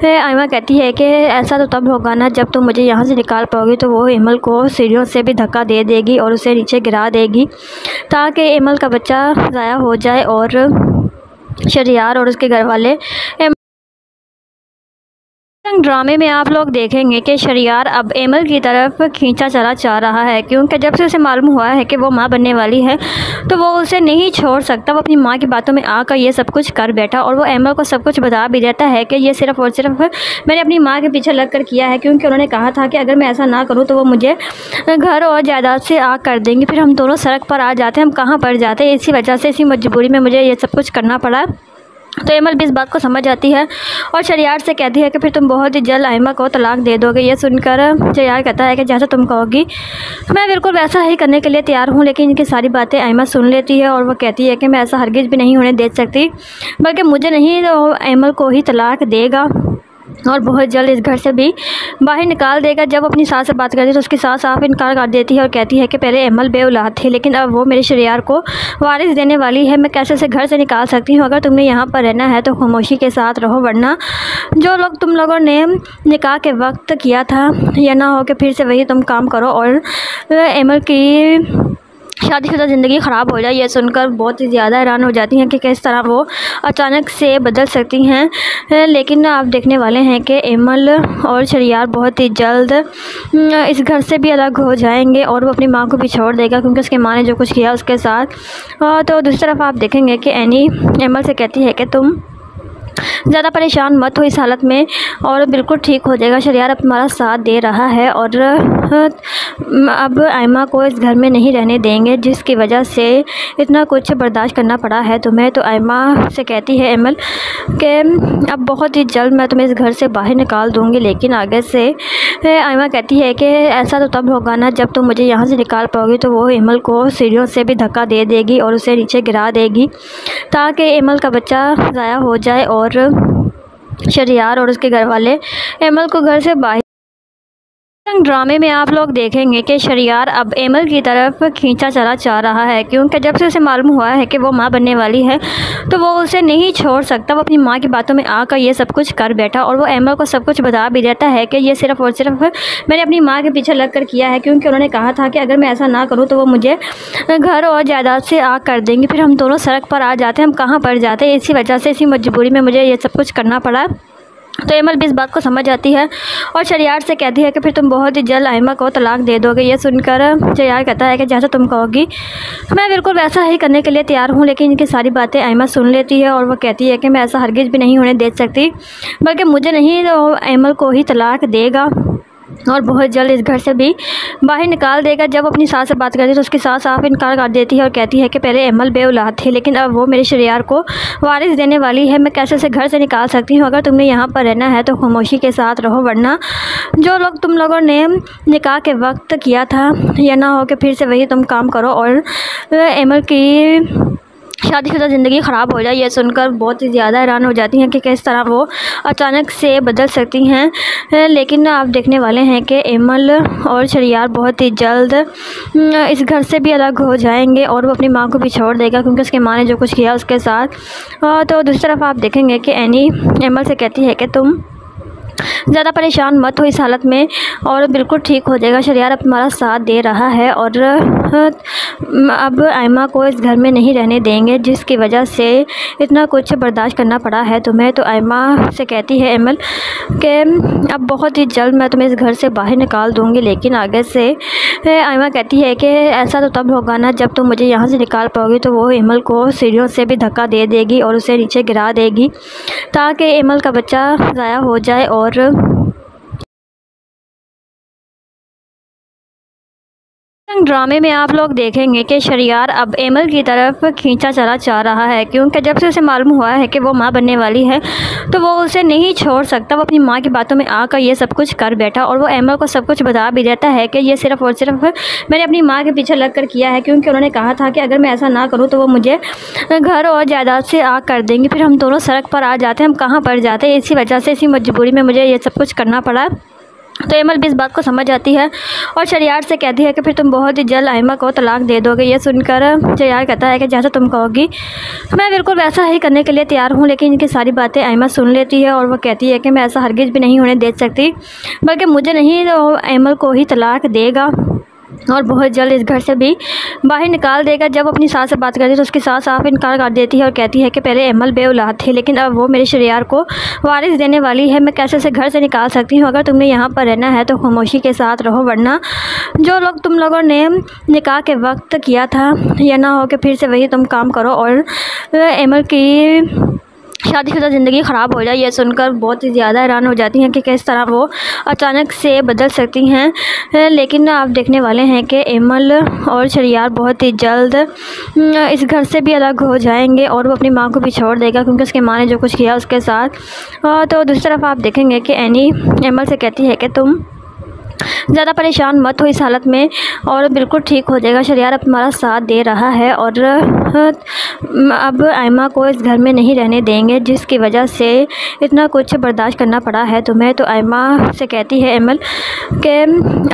आयमा कहती है कि ऐसा तो तब होगा ना जब तुम मुझे यहाँ से निकाल पाओगी। तो वो एमल को सीढ़ियों से भी धक्का दे देगी और उसे नीचे गिरा देगी ताकि एमल का बच्चा ज़ाया हो जाए और शरियार और उसके घर वाले। ड्रामे में आप लोग देखेंगे कि शरियार अब एमल की तरफ खींचा चला जा रहा है, क्योंकि जब से उसे मालूम हुआ है कि वो माँ बनने वाली है तो वो उसे नहीं छोड़ सकता। वो अपनी माँ की बातों में आकर ये सब कुछ कर बैठा और वो एमल को सब कुछ बता भी देता है कि ये सिर्फ़ और सिर्फ मैंने अपनी माँ के पीछे लग कर किया है, क्योंकि उन्होंने कहा था कि अगर मैं ऐसा ना करूँ तो वो मुझे घर और जायदाद से आग कर देंगे, फिर हम दोनों सड़क पर आ जाते, हम कहाँ पर जाते। इसी वजह से, इसी मजबूरी में मुझे ये सब कुछ करना पड़ा। तो एमल भी इस बात को समझ आती है और शरियार से कहती है कि फिर तुम बहुत ही जल्द आयमा को तलाक दे दोगे। ये सुनकर शरियार कहता है कि जैसा तुम कहोगी मैं बिल्कुल वैसा ही करने के लिए तैयार हूँ। लेकिन इनकी सारी बातें आयमा सुन लेती है और वह कहती है कि मैं ऐसा हरगिज़ भी नहीं होने दे सकती, बल्कि मुझे नहीं तो एमल को ही तलाक देगा और बहुत जल्द इस घर से भी बाहर निकाल देगा। जब अपनी सास से बात करती है तो उसकी सास साफ इनकार कर देती है और कहती है कि पहले एमल बेऔलाद थी, लेकिन अब वो मेरे शरियार को वारिस देने वाली है। मैं कैसे उसे घर से निकाल सकती हूँ? अगर तुमने यहाँ पर रहना है तो खामोशी के साथ रहो, वरना जो लोग तुम लोगों ने निकाह के वक्त किया था या ना हो कि फिर से वही तुम काम करो और एमल की शादीशुदा ज़िंदगी ख़राब हो जाए। ये सुनकर बहुत ही ज़्यादा हैरान हो जाती हैं कि किस तरह वो अचानक से बदल सकती हैं। लेकिन आप देखने वाले हैं कि एमल और शरियार बहुत ही जल्द इस घर से भी अलग हो जाएंगे और वो अपनी माँ को भी छोड़ देगा, क्योंकि उसकी माँ ने जो कुछ किया उसके साथ। तो दूसरी तरफ आप देखेंगे कि एनी एमल से कहती है कि तुम ज़्यादा परेशान मत हो इस हालत में और बिल्कुल ठीक हो जाएगा। शरियार अब तुम्हारा साथ दे रहा है और अब आयमा को इस घर में नहीं रहने देंगे, जिसकी वजह से इतना कुछ बर्दाश्त करना पड़ा है तुम्हें। तो आयमा से कहती है एमल कि अब बहुत ही जल्द मैं तुम्हें इस घर से बाहर निकाल दूँगी, लेकिन आगे से आयमा कहती है कि ऐसा तो तब होगा ना जब तुम मुझे यहाँ से निकाल पाओगी। तो वो एमल को सीढ़ियों से भी धक्का दे देगी और उसे नीचे गिरा देगी ताकि एमल का बच्चा ज़ाया हो जाए और शरियार और उसके घर वाले एमल को घर से बाहर। ड्रामे में आप लोग देखेंगे कि शरियार अब एमल की तरफ खींचा चला जा रहा है, क्योंकि जब से उसे मालूम हुआ है कि वो माँ बनने वाली है तो वो उसे नहीं छोड़ सकता। वो अपनी माँ की बातों में आकर ये सब कुछ कर बैठा और वो एमल को सब कुछ बता भी देता है कि ये सिर्फ और सिर्फ मैंने अपनी माँ के पीछे लग कर किया है, क्योंकि उन्होंने कहा था कि अगर मैं ऐसा ना करूँ तो वो मुझे घर और जायदाद से आग कर देंगे, फिर हम दोनों सड़क पर आ जाते, हम कहाँ पर जाते। इसी वजह से, इसी मजबूरी में मुझे ये सब कुछ करना पड़ा। तो एमल भी इस बात को समझ आती है और शरियार से कहती है कि फिर तुम बहुत ही जल्द आयमा को तलाक दे दोगे। ये सुनकर शरियार कहता है कि जैसा तुम कहोगी मैं बिल्कुल वैसा ही करने के लिए तैयार हूँ। लेकिन इनकी सारी बातें आयमा सुन लेती है और वो कहती है कि मैं ऐसा हरगिज़ भी नहीं होने दे सकती, बल्कि मुझे नहीं तो एमल को ही तलाक देगा और बहुत जल्द इस घर से भी बाहर निकाल देगा। जब अपनी सास से बात करती है तो उसकी सास साफ इनकार कर देती है और कहती है कि पहले एमल बेऔलाद थी, लेकिन अब वो मेरे शरियार को वारिस देने वाली है। मैं कैसे उसे घर से निकाल सकती हूँ? अगर तुमने यहाँ पर रहना है तो खामोशी के साथ रहो, वरना जो लोग तुम लोगों ने निकाह के वक्त किया था या ना हो कि फिर से वही तुम काम करो और एमल की शादीशुदा ज़िंदगी ख़राब हो जाए। ये सुनकर बहुत ही ज़्यादा हैरान हो जाती हैं कि किस तरह वो अचानक से बदल सकती हैं। लेकिन आप देखने वाले हैं कि एमल और शरियार बहुत ही जल्द इस घर से भी अलग हो जाएंगे और वो अपनी माँ को भी छोड़ देगा, क्योंकि उसकी माँ ने जो कुछ किया उसके साथ। तो दूसरी तरफ आप देखेंगे कि एनी एमल से कहती है कि तुम ज़्यादा परेशान मत हो इस हालत में और बिल्कुल ठीक हो जाएगा। शरियार अब तुम्हारा साथ दे रहा है और अब आयमा को इस घर में नहीं रहने देंगे, जिसकी वजह से इतना कुछ बर्दाश्त करना पड़ा है तुम्हें। तो आयमा से कहती है एमल कि अब बहुत ही जल्द मैं तुम्हें इस घर से बाहर निकाल दूँगी। लेकिन आगे से आयमा कहती है कि ऐसा तो तब होगा ना जब तुम मुझे यहाँ से निकाल पाओगी। तो वो एमल को सीढ़ियों से भी धक्का दे देगी और उसे नीचे गिरा देगी ताकि एमल का बच्चा ज़ाया हो जाए। और ड्रामे में आप लोग देखेंगे कि शरियार अब एमल की तरफ खींचा चला जा रहा है, क्योंकि जब से उसे मालूम हुआ है कि वो माँ बनने वाली है तो वो उसे नहीं छोड़ सकता। वो अपनी माँ की बातों में आकर ये सब कुछ कर बैठा और वो एमल को सब कुछ बता भी देता है कि ये सिर्फ और सिर्फ मैंने अपनी माँ के पीछे लग कर किया है, क्योंकि उन्होंने कहा था कि अगर मैं ऐसा ना करूँ तो वो मुझे घर और जायदाद से आग कर देंगे, फिर हम दोनों सड़क पर आ जाते, हम कहाँ पर जाते। इसी वजह से, इसी मजबूरी में मुझे ये सब कुछ करना पड़ा। तो एमल भी इस बात को समझ आती है और शरियार से कहती है कि फिर तुम बहुत ही जल्द आयमा को तलाक दे दोगे। ये सुनकर शरियार कहता है कि जैसा तुम कहोगी मैं बिल्कुल वैसा ही करने के लिए तैयार हूँ। लेकिन इनकी सारी बातें आयमा सुन लेती है और वो कहती है कि मैं ऐसा हरगिज़ भी नहीं होने दे सकती, बल्कि मुझे नहीं तो एमल को ही तलाक देगा और बहुत जल्द इस घर से भी बाहर निकाल देगा। जब अपनी सास से बात करती है तो उसकी सास साफ इनकार कर देती है और कहती है कि पहले एमल बेऔलाद थी, लेकिन अब वो मेरे शरियार को वारिस देने वाली है। मैं कैसे उसे घर से निकाल सकती हूँ? अगर तुमने यहाँ पर रहना है तो खामोशी के साथ रहो, वरना जो लोग तुम लोगों ने निकाह के वक्त किया था या ना हो कि फिर से वही तुम काम करो और एमल की शादीशुदा ज़िंदगी ख़राब हो जाए। ये सुनकर बहुत ही ज़्यादा हैरान हो जाती हैं कि किस तरह वो अचानक से बदल सकती हैं। लेकिन आप देखने वाले हैं कि एमल और शरियार बहुत ही जल्द इस घर से भी अलग हो जाएंगे और वो अपनी माँ को भी छोड़ देगा, क्योंकि उसकी माँ ने जो कुछ किया उसके साथ। तो दूसरी तरफ आप देखेंगे कि एनी एमल से कहती है कि तुम ज़्यादा परेशान मत हो इस हालत में और बिल्कुल ठीक हो जाएगा। शरियार अब तुम्हारा साथ दे रहा है और अब आयमा को इस घर में नहीं रहने देंगे, जिसकी वजह से इतना कुछ बर्दाश्त करना पड़ा है तुम्हें। तो आयमा से कहती है एमल कि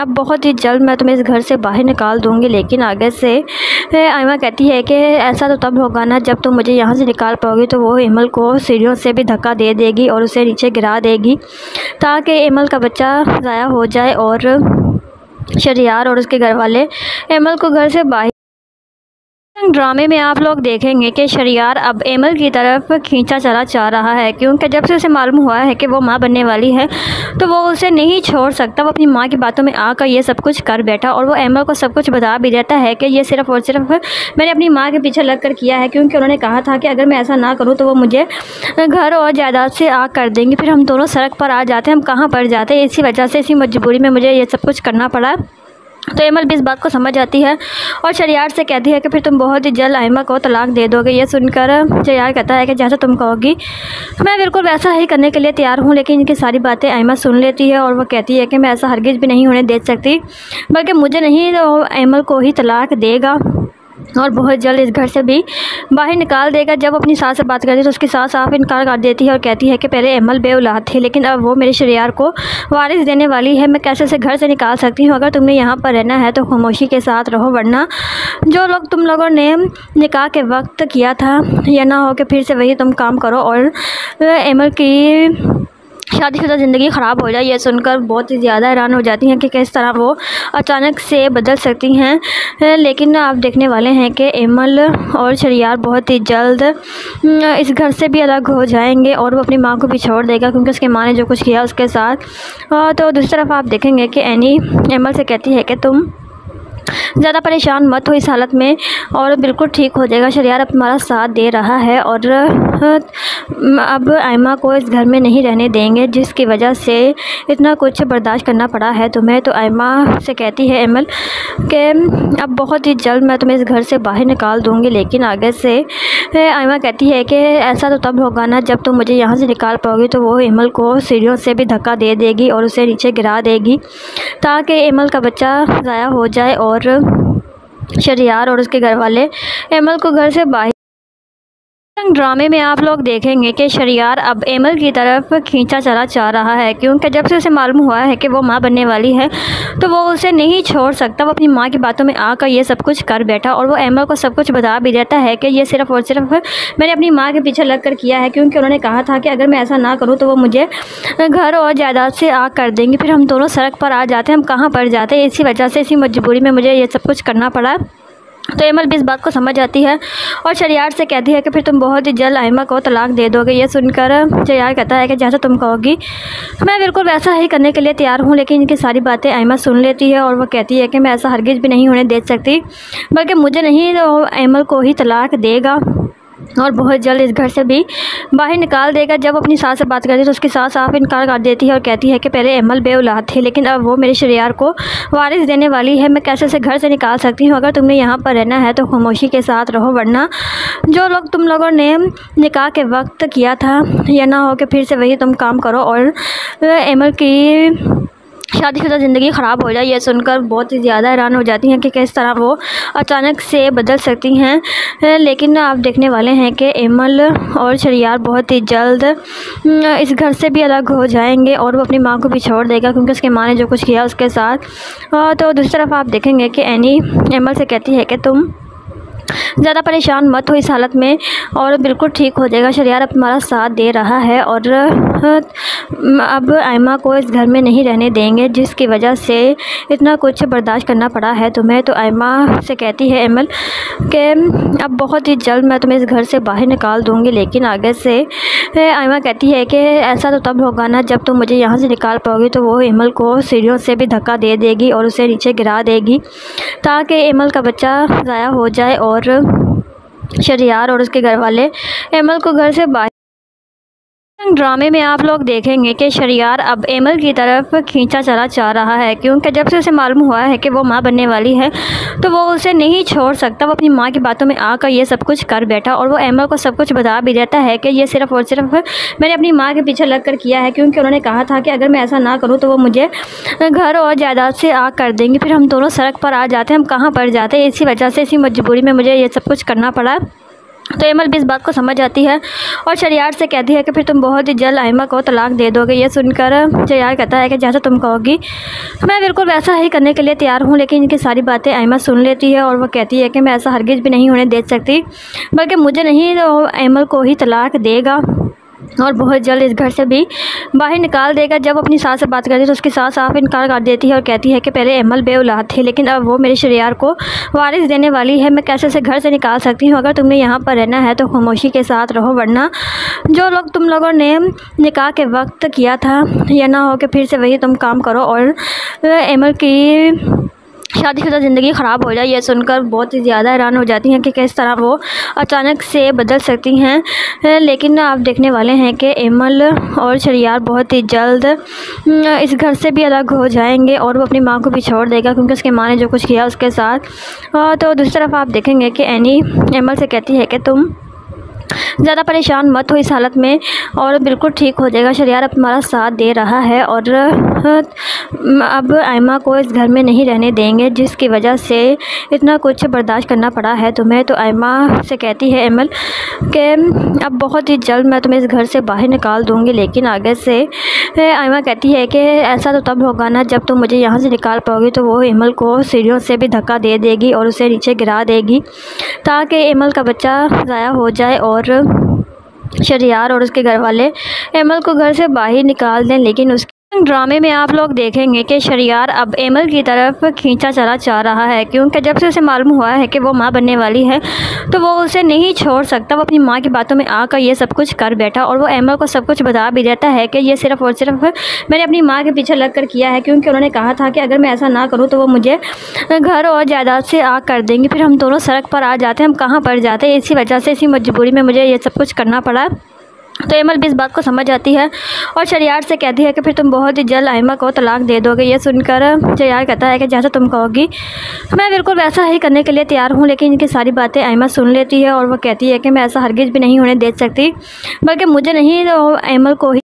अब बहुत ही जल्द मैं तुम्हें इस घर से बाहर निकाल दूँगी। लेकिन आगे से आयमा कहती है कि ऐसा तो तब होगा ना जब तुम मुझे यहाँ से निकाल पाओगी। तो वो एमल को सीढ़ियों से भी धक्का दे देगी और उसे नीचे गिरा देगी ताकि एमल का बच्चा ज़ाया हो जाए। और शरियार और उसके घर वाले एमल को घर से बाहर ड्रामे में आप लोग देखेंगे कि शरियार अब एमल की तरफ खींचा चला जा रहा है, क्योंकि जब से उसे मालूम हुआ है कि वो माँ बनने वाली है तो वो उसे नहीं छोड़ सकता। वो अपनी माँ की बातों में आकर ये सब कुछ कर बैठा और वो एमल को सब कुछ बता भी देता है कि ये सिर्फ और सिर्फ मैंने अपनी माँ के पीछे लग कर किया है, क्योंकि उन्होंने कहा था कि अगर मैं ऐसा ना करूँ तो वो मुझे घर और जायदाद से आग कर देंगे, फिर हम दोनों सड़क पर आ जाते, हम कहाँ पर जाते। इसी वजह से, इसी मजबूरी में मुझे ये सब कुछ करना पड़ा। तो एमल भी इस बात को समझ आती है और शरियार से कहती है कि फिर तुम बहुत ही जल्द आयमा को तलाक दे दोगे। ये सुनकर शरियार कहता है कि जैसा तुम कहोगी मैं बिल्कुल वैसा ही करने के लिए तैयार हूँ। लेकिन इनकी सारी बातें आयमा सुन लेती है और वो कहती है कि मैं ऐसा हरगिज़ भी नहीं होने दे सकती, बल्कि मुझे नहीं तो एमल को ही तलाक देगा और बहुत जल्द इस घर से भी बाहर निकाल देगा। जब अपनी सास से बात करती है तो उसकी सास साफ इनकार कर देती है और कहती है कि पहले अमल बेऔलाद थी, लेकिन अब वो मेरे शरियार को वारिस देने वाली है। मैं कैसे उसे घर से निकाल सकती हूँ? अगर तुमने यहाँ पर रहना है तो खामोशी के साथ रहो, वरना जो लोग तुम लोगों ने निकाह के वक्त किया था या ना हो कि फिर से वही तुम काम करो और अमल की शादीशुदा ज़िंदगी ख़राब हो जाए। ये सुनकर बहुत ही ज़्यादा हैरान हो जाती हैं कि किस तरह वो अचानक से बदल सकती हैं। लेकिन आप देखने वाले हैं कि अमल और शरियार बहुत ही जल्द इस घर से भी अलग हो जाएंगे और वो अपनी माँ को भी छोड़ देगा, क्योंकि उसकी माँ ने जो कुछ किया उसके साथ। तो दूसरी तरफ आप देखेंगे कि एनी अमल से कहती है कि तुम ज़्यादा परेशान मत हो इस हालत में और बिल्कुल ठीक हो जाएगा। शरियार अब तुम्हारा साथ दे रहा है और अब आयमा को इस घर में नहीं रहने देंगे, जिसकी वजह से इतना कुछ बर्दाश्त करना पड़ा है तुम्हें। तो आयमा से कहती है अमल कि अब बहुत ही जल्द मैं तुम्हें इस घर से बाहर निकाल दूँगी। लेकिन आगे से आयमा कहती है कि ऐसा तो तब होगा ना जब तुम मुझे यहाँ से निकाल पाओगी। तो वो अमल को सीढ़ियों से भी धक्का दे देगी और उसे नीचे गिरा देगी ताकि अमल का बच्चा ज़ाया हो जाए। और शरियार और उसके घर वाले अमल को घर से बाहर ड्रामे में आप लोग देखेंगे कि शरियार अब अमल की तरफ खींचा चला जा रहा है, क्योंकि जब से उसे मालूम हुआ है कि वो माँ बनने वाली है तो वो उसे नहीं छोड़ सकता। वो अपनी माँ की बातों में आकर ये सब कुछ कर बैठा और वो अमल को सब कुछ बता भी देता है कि ये सिर्फ़ और सिर्फ मैंने अपनी माँ के पीछे लग कर किया है, क्योंकि उन्होंने कहा था कि अगर मैं ऐसा ना करूँ तो वो मुझे घर और जायदाद से आग कर देंगी, फिर हम दोनों सड़क पर आ जाते, हम कहाँ पर जाते। इसी वजह से, इसी मजबूरी में मुझे ये सब कुछ करना पड़ा। तो अमल भी इस बात को समझ आती है और शरियार से कहती है कि फिर तुम बहुत ही जल्द आयमा को तलाक दे दोगे। ये सुनकर शरियार कहता है कि जैसा तुम कहोगी मैं बिल्कुल वैसा ही करने के लिए तैयार हूँ। लेकिन इनकी सारी बातें आयमा सुन लेती है और वो कहती है कि मैं ऐसा हरगिज़ भी नहीं होने दे सकती, बल्कि मुझे नहीं तो अमल को ही तलाक देगा और बहुत जल्द इस घर से भी बाहर निकाल देगा। जब अपनी सास से बात करती है तो उसकी सास साफ इनकार कर देती है और कहती है कि पहले अमल बेऔलाद थी, लेकिन अब वो मेरे शरियार को वारिस देने वाली है। मैं कैसे उसे घर से निकाल सकती हूँ? अगर तुमने यहाँ पर रहना है तो खामोशी के साथ रहो, वरना जो लोग तुम लोगों ने निकाह के वक्त किया था या ना हो कि फिर से वही तुम काम करो और अमल की शादीशुदा ज़िंदगी ख़राब हो जाए। ये सुनकर बहुत ही ज़्यादा हैरान हो जाती हैं कि किस तरह वो अचानक से बदल सकती हैं। लेकिन आप देखने वाले हैं कि अमल और शरियार बहुत ही जल्द इस घर से भी अलग हो जाएंगे और वो अपनी माँ को भी छोड़ देगा, क्योंकि उसकी माँ ने जो कुछ किया उसके साथ। तो दूसरी तरफ आप देखेंगे कि एनी अमल से कहती है कि तुम ज़्यादा परेशान मत हो इस हालत में और बिल्कुल ठीक हो जाएगा। शरियार अब तुम्हारा साथ दे रहा है और अब आयमा को इस घर में नहीं रहने देंगे, जिसकी वजह से इतना कुछ बर्दाश्त करना पड़ा है तुम्हें। तो आयमा से कहती है अमल कि अब बहुत ही जल्द मैं तुम्हें इस घर से बाहर निकाल दूँगी। लेकिन आगे से आयमा कहती है कि ऐसा तो तब होगा ना जब तुम मुझे यहाँ से निकाल पाओगी। तो वो अमल को सीढ़ियों से भी धक्का दे देगी और उसे नीचे गिरा देगी ताकि अमल का बच्चा ज़ाया हो जाए। और शरियार और उसके घर वाले अमल को घर से बाहर ड्रामे में आप लोग देखेंगे कि शरियार अब अमल की तरफ खींचा चला जा रहा है, क्योंकि जब से उसे मालूम हुआ है कि वो माँ बनने वाली है तो वो उसे नहीं छोड़ सकता। वो अपनी माँ की बातों में आकर ये सब कुछ कर बैठा और वो अमल को सब कुछ बता भी देता है कि ये सिर्फ़ और सिर्फ मैंने अपनी माँ के पीछे लग कर किया है, क्योंकि उन्होंने कहा था कि अगर मैं ऐसा ना करूँ तो वो मुझे घर और जायदाद से आग कर देंगी, फिर हम दोनों सड़क पर आ जाते, हम कहाँ पर जाते। इसी वजह से, इसी मजबूरी में मुझे ये सब कुछ करना पड़ा। तो अमल भी इस बात को समझ आती है और शरियार से कहती है कि फिर तुम बहुत ही जल्द आयमा को तलाक दे दोगे। ये सुनकर शरियार कहता है कि जैसा तुम कहोगी मैं बिल्कुल वैसा ही करने के लिए तैयार हूँ। लेकिन इनकी सारी बातें आयमा सुन लेती है और वो कहती है कि मैं ऐसा हरगिज़ भी नहीं होने दे सकती, बल्कि मुझे नहीं तो अमल को ही तलाक देगा और बहुत जल्द इस घर से भी बाहर निकाल देगा। जब अपनी सास से बात करती है तो उसकी सास साफ इनकार कर देती है और कहती है कि पहले अमल बेऔलाद थी, लेकिन अब वो मेरे शरियार को वारिस देने वाली है। मैं कैसे उसे घर से निकाल सकती हूँ? अगर तुमने यहाँ पर रहना है तो खामोशी के साथ रहो, वरना जो लोग तुम लोगों ने निकाह के वक्त किया था या ना हो कि फिर से वही तुम काम करो और अमल की शादीशुदा ज़िंदगी ख़राब हो जाए। ये सुनकर बहुत ही ज़्यादा हैरान हो जाती हैं कि किस तरह वो अचानक से बदल सकती हैं। लेकिन आप देखने वाले हैं कि अमल और शरियार बहुत ही जल्द इस घर से भी अलग हो जाएंगे और वो अपनी माँ को भी छोड़ देगा, क्योंकि उसकी माँ ने जो कुछ किया उसके साथ। तो दूसरी तरफ आप देखेंगे कि एनी अमल से कहती है कि तुम ज़्यादा परेशान मत हो इस हालत में, और बिल्कुल ठीक हो जाएगा। शरियार अब तुम्हारा साथ दे रहा है और अब आयमा को इस घर में नहीं रहने देंगे, जिसकी वजह से इतना कुछ बर्दाश्त करना पड़ा है तुम्हें। तो आयमा से कहती है एमल कि अब बहुत ही जल्द मैं तुम्हें इस घर से बाहर निकाल दूँगी, लेकिन आगे से आयमा कहती है कि ऐसा तो तब होगा ना जब तुम मुझे यहाँ से निकाल पाओगी। तो वो एमल को सीढ़ियों से भी धक्का दे देगी और उसे नीचे गिरा देगी ताकि एमल का बच्चा ज़ाया हो जाए और शरियार और उसके घर वाले एमल को घर से बाहर निकाल दें। लेकिन उसके ड्रामे में आप लोग देखेंगे कि शरियार अब एमल की तरफ खींचा चला जा रहा है, क्योंकि जब से उसे मालूम हुआ है कि वो माँ बनने वाली है तो वो उसे नहीं छोड़ सकता। वो अपनी माँ की बातों में आकर ये सब कुछ कर बैठा और वो एमल को सब कुछ बता भी देता है कि ये सिर्फ़ और सिर्फ मैंने अपनी माँ के पीछे लग कर किया है, क्योंकि उन्होंने कहा था कि अगर मैं ऐसा ना करूँ तो वो मुझे घर और जायदाद से आग कर देंगे, फिर हम दोनों सड़क पर आ जाते, हम कहाँ पर जाते। इसी वजह से, इसी मजबूरी में मुझे ये सब कुछ करना पड़ा। तो एमल भी इस बात को समझ जाती है और शरियार से कहती है कि फिर तुम बहुत ही जल्द आयमा को तलाक दे दोगे। ये सुनकर शरियार कहता है कि जैसा तुम कहोगी मैं बिल्कुल वैसा ही करने के लिए तैयार हूँ। लेकिन इनकी सारी बातें आयमा सुन लेती है और वो कहती है कि मैं ऐसा हरगिज़ भी नहीं होने दे सकती, बल्कि मुझे नहीं तो एमल को ही